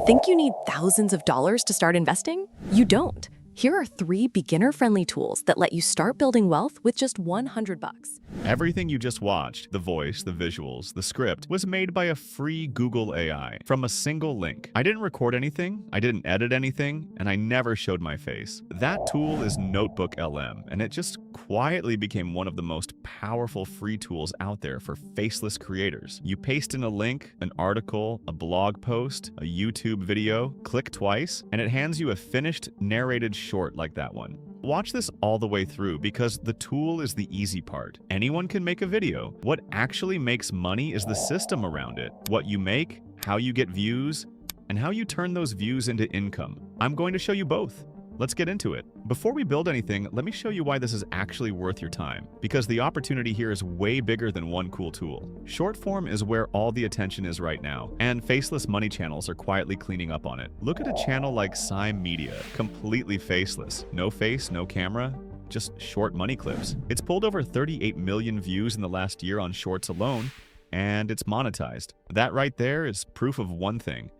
Think you need thousands of dollars to start investing? You don't. Here are 3 beginner-friendly tools that let you start building wealth with just 100 bucks. Everything you just watched, the voice, the visuals, the script, was made by a free Google AI from a single link. I didn't record anything, I didn't edit anything, and I never showed my face. That tool is NotebookLM, and it just quietly became one of the most powerful free tools out there for faceless creators. You paste in a link, an article, a blog post, a YouTube video, click twice, and it hands you a finished, narrated short like that one. Watch this all the way through because the tool is the easy part. Anyone can make a video. What actually makes money is the system around it. What you make, how you get views, and how you turn those views into income. I'm going to show you both. Let's get into it. Before we build anything, let me show you why this is actually worth your time, because the opportunity here is way bigger than one cool tool. Short form is where all the attention is right now, and faceless money channels are quietly cleaning up on it. Look at a channel like Sime Media, completely faceless. No face, no camera, just short money clips. It's pulled over 38 million views in the last year on shorts alone, and it's monetized. That right there is proof of one thing.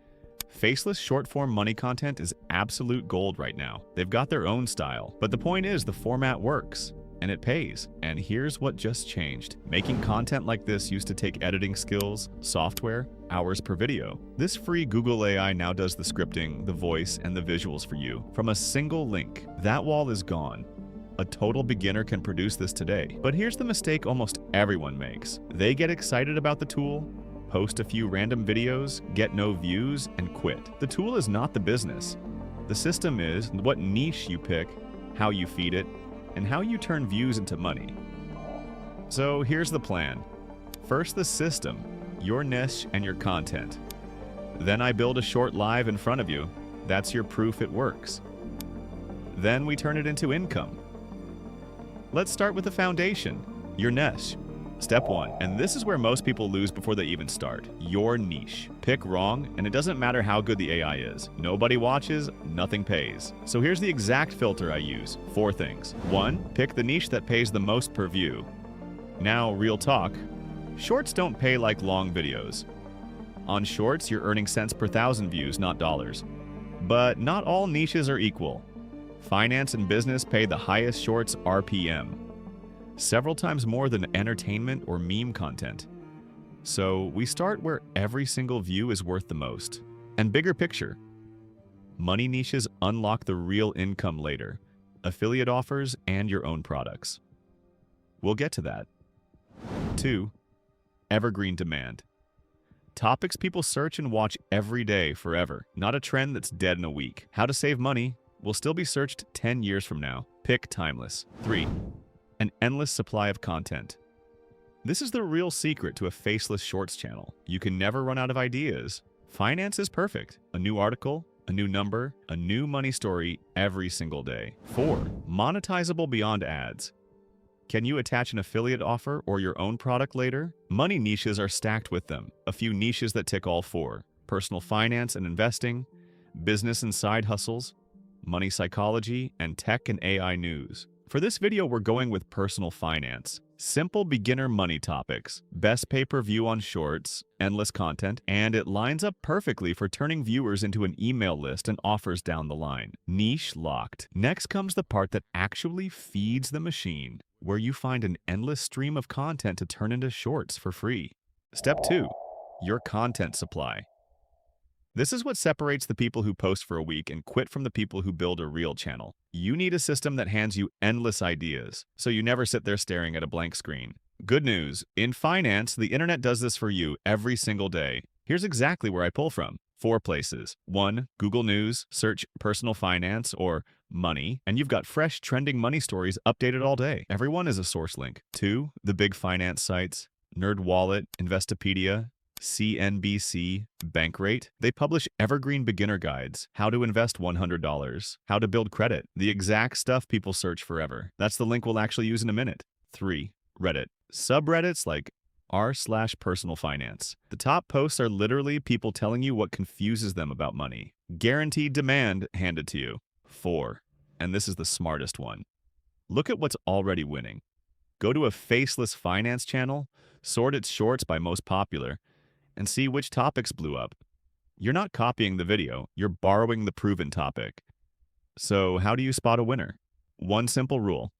Faceless short-form money content is absolute gold right now. They've got their own style, but the point is the format works, and it pays. And here's what just changed. Making content like this used to take editing skills, software, hours per video. This free Google AI now does the scripting, the voice, and the visuals for you from a single link. That wall is gone. A total beginner can produce this today. But here's the mistake almost everyone makes. They get excited about the tool, post a few random videos, get no views, and quit. The tool is not the business. The system is what niche you pick, how you feed it, and how you turn views into money. So here's the plan. First, the system, your niche and your content. Then I build a short live in front of you. That's your proof it works. Then we turn it into income. Let's start with the foundation, your niche. Step 1, and this is where most people lose before they even start. Your niche. Pick wrong, and it doesn't matter how good the AI is. Nobody watches, nothing pays. So here's the exact filter I use. 4 things. 1, pick the niche that pays the most per view. Now, real talk. Shorts don't pay like long videos. On shorts, you're earning cents per 1,000 views, not dollars. But not all niches are equal. Finance and business pay the highest shorts RPM. Several times more than entertainment or meme content. So we start where every single view is worth the most. And bigger picture, money niches unlock the real income later, affiliate offers and your own products. We'll get to that. 2, evergreen demand. Topics people search and watch every day forever, not a trend that's dead in a week. How to save money will still be searched 10 years from now. Pick timeless. 3, an endless supply of content. This is the real secret to a faceless shorts channel. You can never run out of ideas. Finance is perfect. A new article, a new number, a new money story every single day. 4, monetizable beyond ads. Can you attach an affiliate offer or your own product later? Money niches are stacked with them. A few niches that tick all 4. Personal finance and investing, business and side hustles, money psychology, and tech and AI news. For this video, we're going with personal finance. Simple beginner money topics, best pay-per-view on shorts, endless content, and it lines up perfectly for turning viewers into an email list and offers down the line. Niche locked. Next comes the part that actually feeds the machine, where you find an endless stream of content to turn into shorts for free. Step 2, your content supply. This is what separates the people who post for a week and quit from the people who build a real channel. You need a system that hands you endless ideas, so you never sit there staring at a blank screen. Good news, in finance, the internet does this for you every single day. Here's exactly where I pull from. 4 places. 1, Google News, search personal finance or money, and you've got fresh trending money stories updated all day. Everyone is a source link. 2, the big finance sites, NerdWallet, Investopedia, CNBC, Bankrate. They publish evergreen beginner guides, how to invest $100, how to build credit, the exact stuff people search forever. That's the link we'll actually use in a minute. 3, Reddit. Subreddits like r/personal finance. The top posts are literally people telling you what confuses them about money. Guaranteed demand handed to you. 4, and this is the smartest one. Look at what's already winning. Go to a faceless finance channel, sort its shorts by most popular, and see which topics blew up. You're not copying the video, you're borrowing the proven topic. So how do you spot a winner? One simple rule.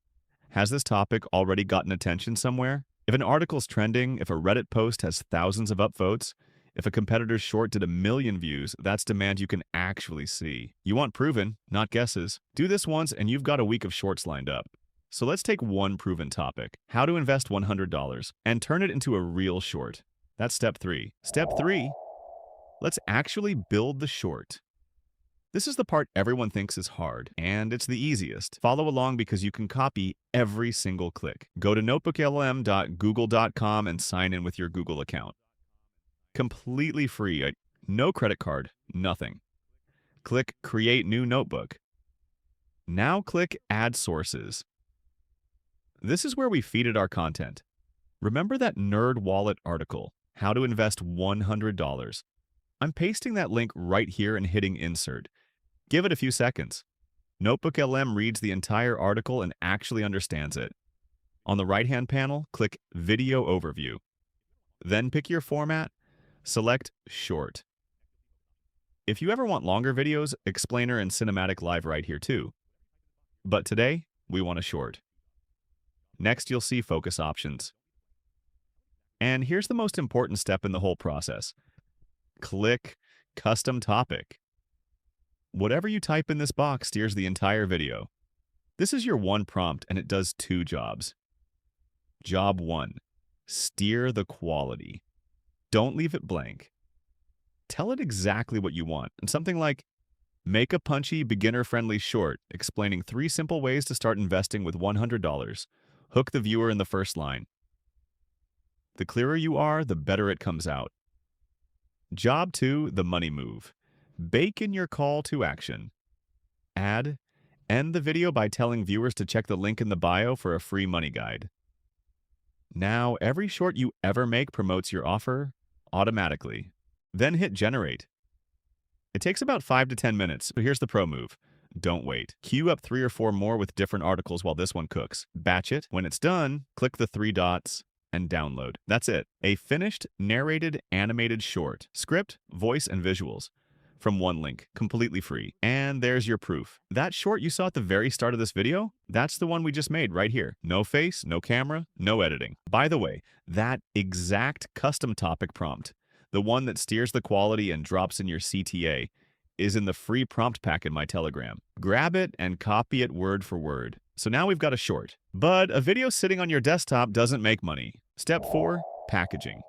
Has this topic already gotten attention somewhere? If an article's trending, if a Reddit post has thousands of upvotes, if a competitor's short did 1 million views, that's demand you can actually see. You want proven, not guesses. Do this once and you've got a week of shorts lined up. So let's take one proven topic, how to invest $100, and turn it into a real short. That's step 3. Step 3, let's actually build the short. This is the part everyone thinks is hard, and it's the easiest. Follow along because you can copy every single click. Go to notebooklm.google.com and sign in with your Google account. Completely free, no credit card, nothing. Click Create New Notebook. Now click Add Sources. This is where we feed our content. Remember that NerdWallet article, How to Invest $100? I'm pasting that link right here and hitting Insert. Give it a few seconds. NotebookLM reads the entire article and actually understands it. On the right-hand panel, click Video Overview. Then pick your format, select Short. If you ever want longer videos, Explainer and Cinematic Live right here too. But today, we want a short. Next, you'll see Focus Options. And here's the most important step in the whole process. Click Custom Topic. Whatever you type in this box steers the entire video. This is your one prompt and it does 2 jobs. Job 1. Steer the quality. Don't leave it blank. Tell it exactly what you want, and something like, make a punchy, beginner-friendly short explaining 3 simple ways to start investing with $100. Hook the viewer in the first line. The clearer you are, the better it comes out. Job 2, the money move. Bake in your call to action. End the video by telling viewers to check the link in the bio for a free money guide. Now, every short you ever make promotes your offer automatically. Then hit Generate. It takes about 5 to 10 minutes, but here's the pro move. Don't wait. Queue up 3 or 4 more with different articles while this one cooks. Batch it. When it's done, click the 3 dots and download. That's it. A finished, narrated, animated short. Script, voice, and visuals. From one link, completely free. And there's your proof. That short you saw at the very start of this video, that's the one we just made right here. No face, no camera, no editing. By the way, that exact custom topic prompt, the one that steers the quality and drops in your CTA, is in the free prompt pack in my Telegram. Grab it and copy it word for word. So now we've got a short. But a video sitting on your desktop doesn't make money. Step 4, packaging.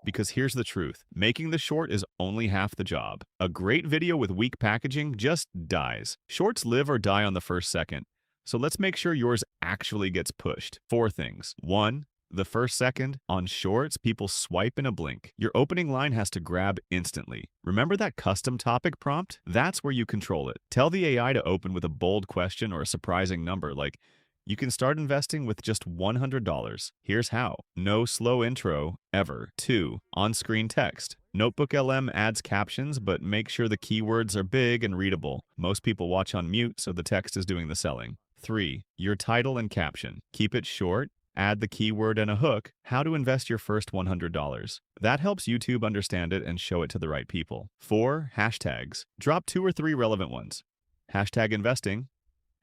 Because here's the truth, making the short is only half the job. A great video with weak packaging just dies. Shorts live or die on the first second. So let's make sure yours actually gets pushed. 4 things. 1, the first second. On shorts, people swipe in a blink. Your opening line has to grab instantly. Remember that custom topic prompt? That's where you control it. Tell the AI to open with a bold question or a surprising number like, you can start investing with just $100. Here's how. No slow intro, ever. 2. On-screen text. NotebookLM adds captions, but make sure the keywords are big and readable. Most people watch on mute, so the text is doing the selling. 3. Your title and caption. Keep it short. Add the keyword and a hook. How to invest your first $100. That helps YouTube understand it and show it to the right people. 4. Hashtags. Drop 2 or 3 relevant ones. Hashtag investing.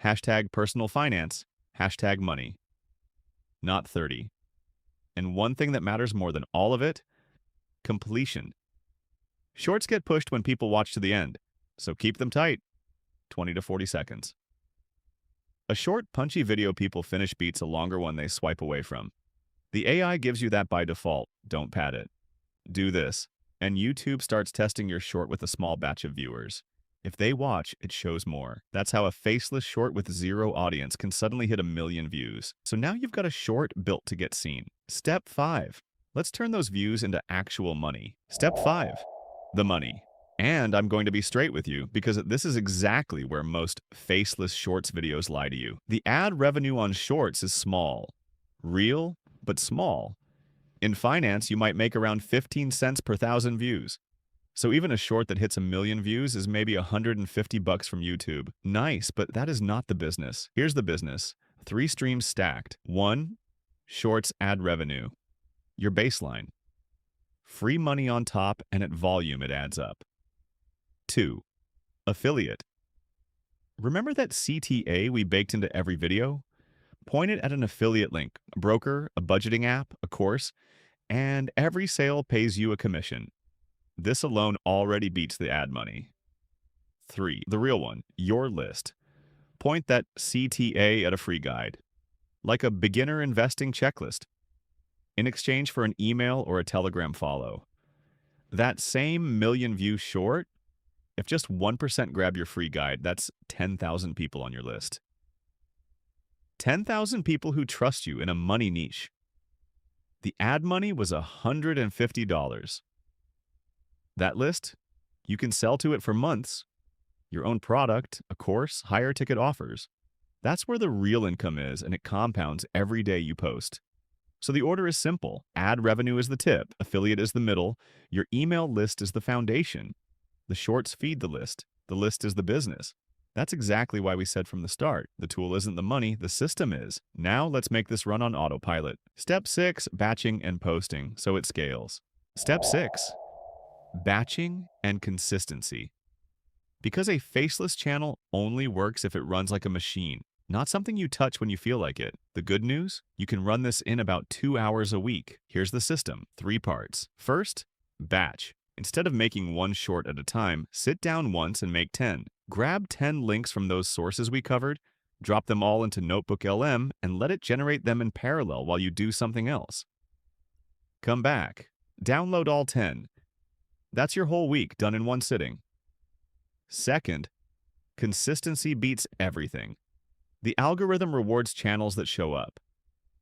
Hashtag personal finance. Hashtag money. Not 30. And one thing that matters more than all of it, completion. Shorts get pushed when people watch to the end, so keep them tight. 20 to 40 seconds. A short, punchy video people finish beats a longer one they swipe away from. The AI gives you that by default. Don't pad it. Do this, and YouTube starts testing your short with a small batch of viewers. If they watch, it shows more. That's how a faceless short with 0 audience can suddenly hit 1 million views. So now you've got a short built to get seen. Step 5. Let's turn those views into actual money. Step 5. The money. And I'm going to be straight with you because this is exactly where most faceless shorts videos lie to you. The ad revenue on shorts is small. Real, but small. In finance, you might make around 15 cents per 1,000 views. So even a short that hits 1 million views is maybe $150 from YouTube. Nice, but that is not the business. Here's the business. 3 streams stacked. 1, shorts ad revenue. Your baseline. Free money on top, and at volume it adds up. 2. Affiliate. Remember that CTA we baked into every video? Point it at an affiliate link, a broker, a budgeting app, a course, and every sale pays you a commission. This alone already beats the ad money. 3. The real one, your list. Point that CTA at a free guide, like a beginner investing checklist, in exchange for an email or a Telegram follow. That same million-view short, if just 1% grab your free guide, that's 10,000 people on your list. 10,000 people who trust you in a money niche. The ad money was $150. That list, you can sell to it for months. Your own product, a course, higher ticket offers. That's where the real income is, and it compounds every day you post. So the order is simple. Ad revenue is the tip, affiliate is the middle, your email list is the foundation. The shorts feed the list is the business. That's exactly why we said from the start, the tool isn't the money, the system is. Now let's make this run on autopilot. Step 6, batching and posting, so it scales. Step 6, batching and consistency. Because a faceless channel only works if it runs like a machine, not something you touch when you feel like it. The good news? You can run this in about 2 hours a week. Here's the system, 3 parts. First, batch. Instead of making one short at a time, sit down once and make 10. Grab 10 links from those sources we covered, drop them all into NotebookLM, and let it generate them in parallel while you do something else. Come back. Download all 10. That's your whole week done in one sitting. Second, consistency beats everything. The algorithm rewards channels that show up.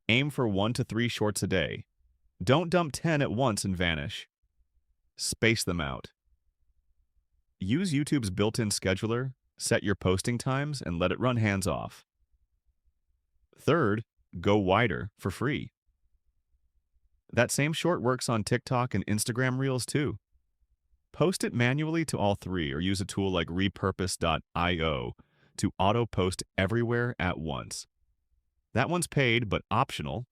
Aim for 1 to 3 shorts a day. Don't dump 10 at once and vanish. Space them out. Use YouTube's built-in scheduler, set your posting times, and let it run hands-off. Third, go wider for free. That same short works on TikTok and Instagram Reels too. Post it manually to all 3 or use a tool like repurpose.io to auto-post everywhere at once. That one's paid but optional.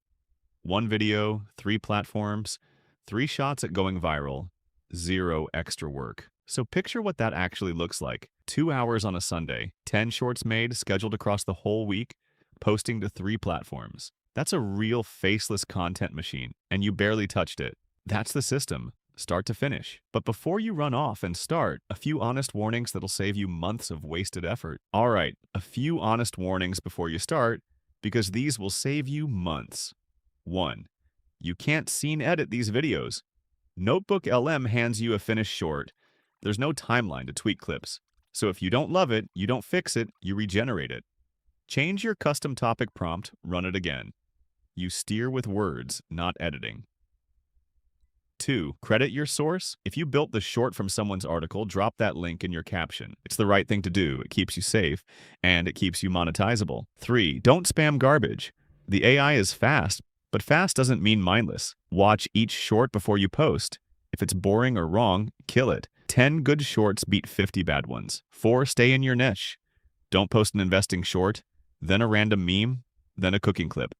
1 video, 3 platforms, 3 shots at going viral, 0 extra work. So picture what that actually looks like. 2 hours on a Sunday, 10 shorts made, scheduled across the whole week, posting to 3 platforms. That's a real faceless content machine, and you barely touched it. That's the system, start to finish. But before you run off and start, a few honest warnings that'll save you months of wasted effort. All right, a few honest warnings before you start, because these will save you months. 1. You can't scene edit these videos. NotebookLM hands you a finished short. There's no timeline to tweak clips. So if you don't love it, you don't fix it, you regenerate it. Change your custom topic prompt, run it again. You steer with words, not editing. 2. Credit your source. If you built the short from someone's article, drop that link in your caption. It's the right thing to do. It keeps you safe, and it keeps you monetizable. 3. Don't spam garbage. The AI is fast, but fast doesn't mean mindless. Watch each short before you post. If it's boring or wrong, kill it. 10 good shorts beat 50 bad ones. 4. Stay in your niche. Don't post an investing short, then a random meme, then a cooking clip.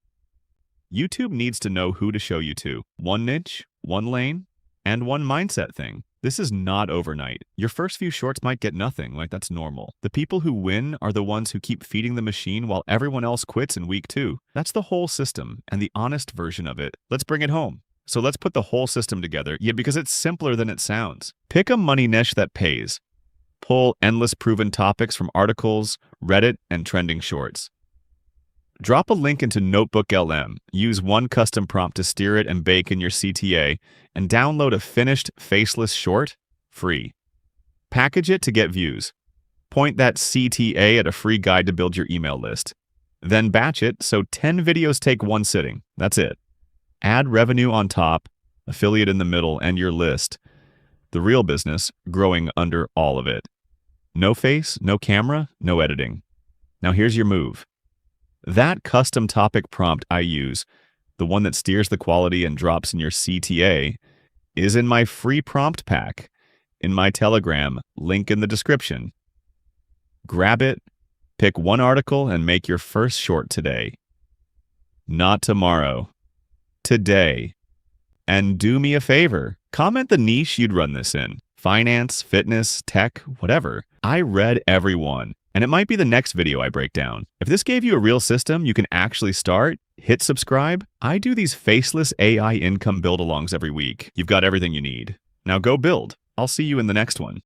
YouTube needs to know who to show you to. 1 niche, 1 lane, and 1 mindset thing. This is not overnight. Your first few shorts might get nothing, like that's normal. The people who win are the ones who keep feeding the machine while everyone else quits in week 2. That's the whole system, and the honest version of it. Let's bring it home. So let's put the whole system together, yet because it's simpler than it sounds. Pick a money niche that pays. Pull endless proven topics from articles, Reddit, and trending shorts. Drop a link into NotebookLM, use 1 custom prompt to steer it and bake in your CTA, and download a finished, faceless short, free. Package it to get views. Point that CTA at a free guide to build your email list. Then batch it so 10 videos take 1 sitting. That's it. Add revenue on top, affiliate in the middle, and your list. The real business growing under all of it. No face, no camera, no editing. Now here's your move. That custom topic prompt I use, the one that steers the quality and drops in your CTA, is in my free prompt pack, in my Telegram, link in the description. Grab it, pick 1 article, and make your first short today. Not tomorrow. Today. And do me a favor, comment the niche you'd run this in. finance, fitness, tech, whatever. I read every one. And it might be the next video I break down. If this gave you a real system you can actually start, hit subscribe. I do these faceless AI income build-alongs every week. You've got everything you need. Now go build. I'll see you in the next one.